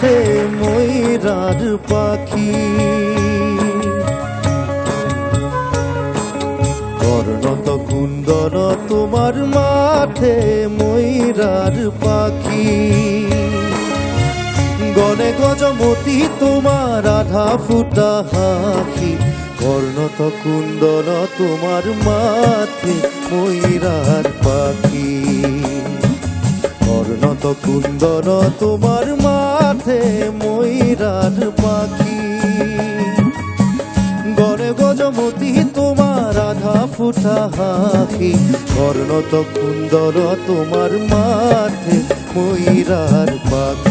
মাঠে ময়ূরার পাখি। কর্ণত কুণ্ডল তোমার মাঠে ময়ূরার পাখি। গনে গজমতি তোমার আধা ফুটা হাঁকি। কর্ণত কুণ্ডল তোমার মাঠে ময়ূরার পাখি। কর্ণত কুণ্ডল তোমার মাঠে ময়ূরার পাখি। গনে গজমতি তোমার আধা ফুটা হাঁকি। কর্ণত কুণ্ডল তোমার মাঠে ময়ূরার পাখি।